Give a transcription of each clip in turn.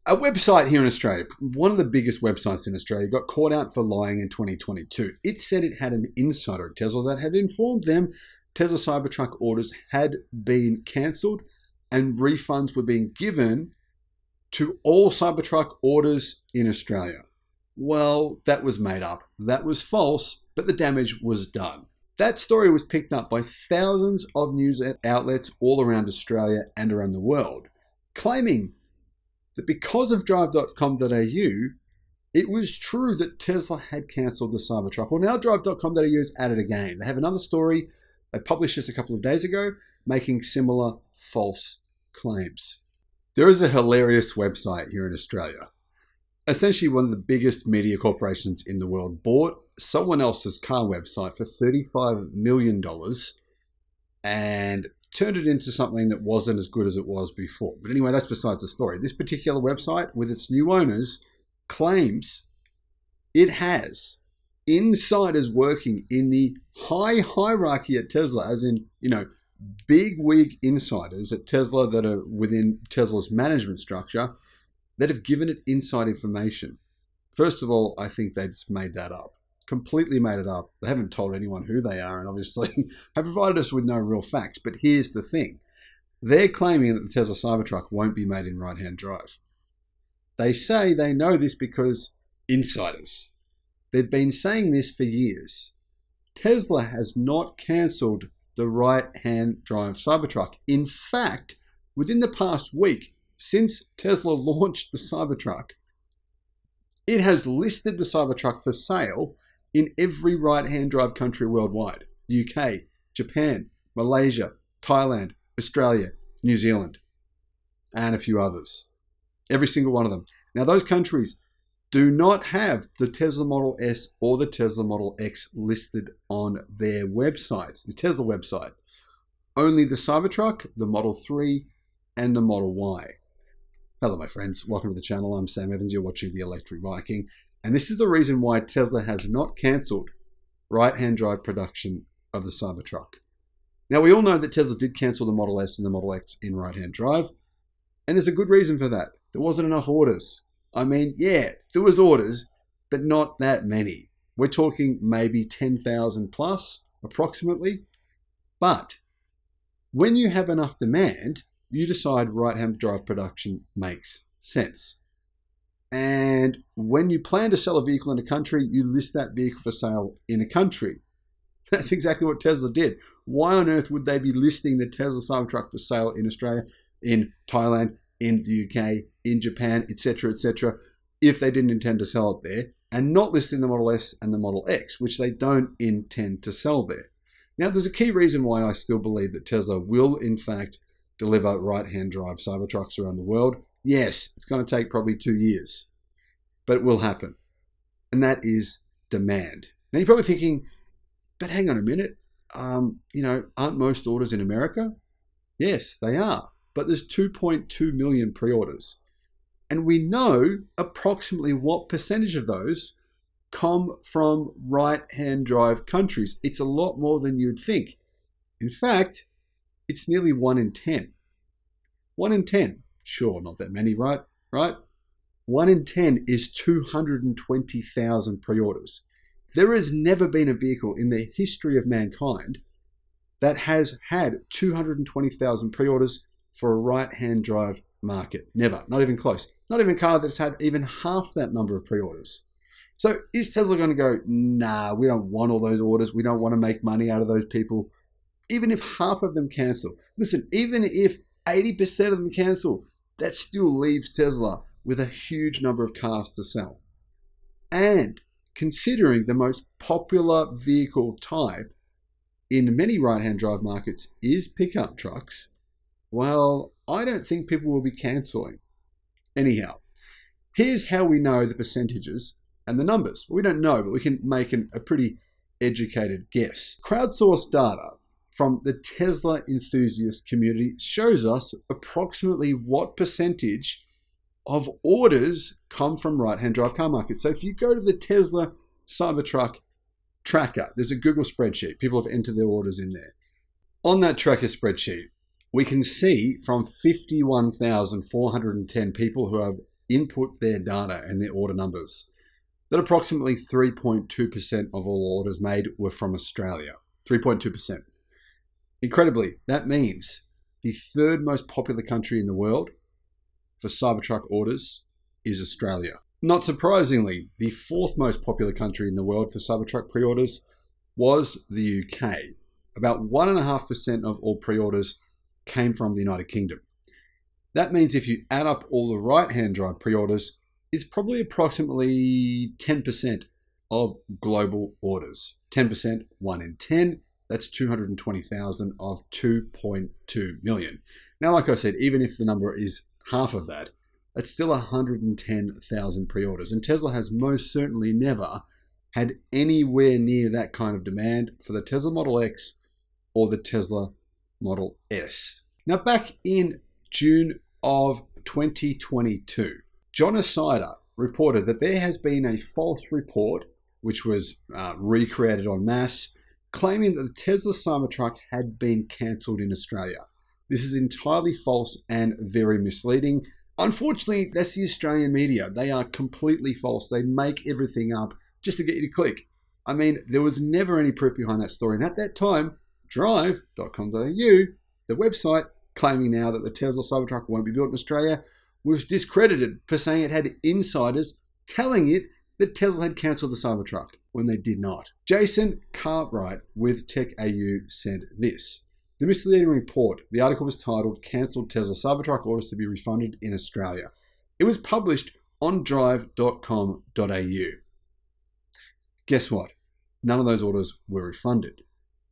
A website here in Australia, one of the biggest websites in Australia, got caught out for lying in 2022. It said it had an insider at Tesla that had informed them Tesla Cybertruck orders had been cancelled and refunds were being given to all Cybertruck orders in Australia. Well, that was made up. That was false, but the damage was done. That story was picked up by thousands of news outlets all around Australia and around the world, claiming that because of drive.com.au, it was true that Tesla had cancelled the Cybertruck. Well, now drive.com.au is at it again. They have another story. They published this a couple of days ago, making similar false claims. There is a hilarious website here in Australia. Essentially, one of the biggest media corporations in the world bought someone else's car website for $35 million and turned it into something that wasn't as good as it was before. But anyway, that's besides the story. This particular website, with its new owners, claims it has insiders working in the high hierarchy at Tesla, as in, big wig insiders at Tesla that are within Tesla's management structure that have given it inside information. First of all, I think they just made that up. Completely made it up. They haven't told anyone who they are and obviously have provided us with no real facts. But here's the thing. They're claiming that the Tesla Cybertruck won't be made in right-hand drive. They say they know this because insiders. They've been saying this for years. Tesla has not cancelled the right-hand drive Cybertruck. In fact, within the past week, since Tesla launched the Cybertruck, it has listed the Cybertruck for sale in every right-hand drive country worldwide. UK, Japan, Malaysia, Thailand, Australia, New Zealand, and a few others. Every single one of them. Now, those countries do not have the Tesla Model S or the Tesla Model X listed on their websites, the Tesla website. Only the Cybertruck, the Model 3, and the Model Y. Hello, my friends. Welcome to the channel. I'm Sam Evans. You're watching the Electric Viking. And this is the reason why Tesla has not cancelled right-hand drive production of the Cybertruck. Now, we all know that Tesla did cancel the Model S and the Model X in right-hand drive. And there's a good reason for that. There wasn't enough orders. I mean, yeah, there was orders, but not that many. We're talking maybe 10,000 plus, approximately. But when you have enough demand, you decide right-hand drive production makes sense. And when you plan to sell a vehicle in a country, you list that vehicle for sale in a country. That's exactly what Tesla did. Why on earth would they be listing the Tesla Cybertruck for sale in Australia, in Thailand, in the UK, in Japan, etc., if they didn't intend to sell it there, and not listing the Model S and the Model X, which they don't intend to sell there? Now, there's a key reason why I still believe that Tesla will, in fact, deliver right-hand drive Cybertrucks around the world. Yes, it's going to take probably 2 years, but it will happen. And that is demand. Now, you're probably thinking, but hang on a minute, aren't most orders in America? Yes, they are. But there's 2.2 million pre-orders. And we know approximately what percentage of those come from right-hand drive countries. It's a lot more than you'd think. In fact, it's nearly 1 in 10. 1 in 10. Sure, not that many, right? 1 in 10 is 220,000 pre-orders. There has never been a vehicle in the history of mankind that has had 220,000 pre-orders for a right-hand drive market. Never. Not even close. Not even a car that's had even half that number of pre-orders. So is Tesla going to go, nah, we don't want all those orders. We don't want to make money out of those people. Even if half of them cancel. Listen, even if 80% of them cancel, that still leaves Tesla with a huge number of cars to sell. And considering the most popular vehicle type in many right-hand drive markets is pickup trucks, well, I don't think people will be cancelling. Anyhow, here's how we know the percentages and the numbers. We don't know, but we can make a pretty educated guess. Crowdsourced data from the Tesla enthusiast community shows us approximately what percentage of orders come from right-hand drive car markets. So if you go to the Tesla Cybertruck tracker, there's a Google spreadsheet. People have entered their orders in there. On that tracker spreadsheet, we can see from 51,410 people who have input their data and their order numbers, that approximately 3.2% of all orders made were from Australia. 3.2%. Incredibly, that means the third most popular country in the world for Cybertruck orders is Australia. Not surprisingly, the fourth most popular country in the world for Cybertruck pre-orders was the UK. About 1.5% of all pre-orders came from the United Kingdom. That means if you add up all the right-hand drive pre-orders, it's probably approximately 10% of global orders. 10%, 1 in 10, that's 220,000 of 2.2 million. Now, like I said, even if the number is half of that, that's still 110,000 pre-orders. And Tesla has most certainly never had anywhere near that kind of demand for the Tesla Model X or the Tesla Model S. Now, back in June of 2022, John Asider reported that there has been a false report, which was recreated en masse, claiming that the Tesla Cybertruck had been cancelled in Australia. This is entirely false and very misleading. Unfortunately, that's the Australian media. They are completely false. They make everything up just to get you to click. I mean, there was never any proof behind that story. And at that time, drive.com.au, the website claiming now that the Tesla Cybertruck won't be built in Australia, was discredited for saying it had insiders telling it that Tesla had cancelled the Cybertruck when they did not. Jason Cartwright with TechAU said this: "The misleading report, the article was titled Cancelled Tesla Cybertruck Orders to be Refunded in Australia. It was published on drive.com.au. Guess what? None of those orders were refunded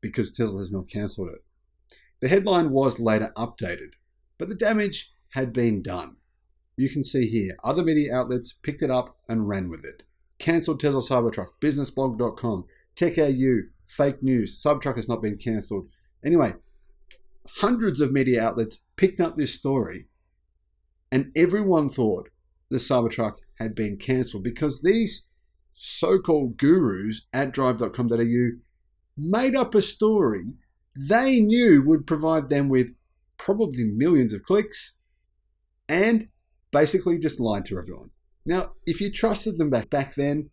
because Tesla has not cancelled it. The headline was later updated, but the damage had been done. You can see here, other media outlets picked it up and ran with it. Cancelled Tesla Cybertruck, businessblog.com, TechAU, fake news, Cybertruck has not been cancelled." Anyway, hundreds of media outlets picked up this story and everyone thought the Cybertruck had been cancelled because these so-called gurus at drive.com.au made up a story they knew would provide them with probably millions of clicks and basically just lied to everyone. Now, if you trusted them back then,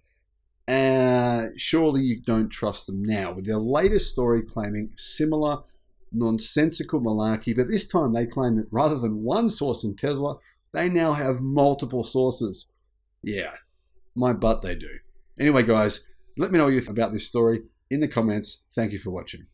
surely you don't trust them now with their latest story claiming similar nonsensical malarkey, but this time they claim that rather than one source in Tesla, they now have multiple sources. Yeah, my butt they do. Anyway, guys, let me know what you think about this story in the comments. Thank you for watching.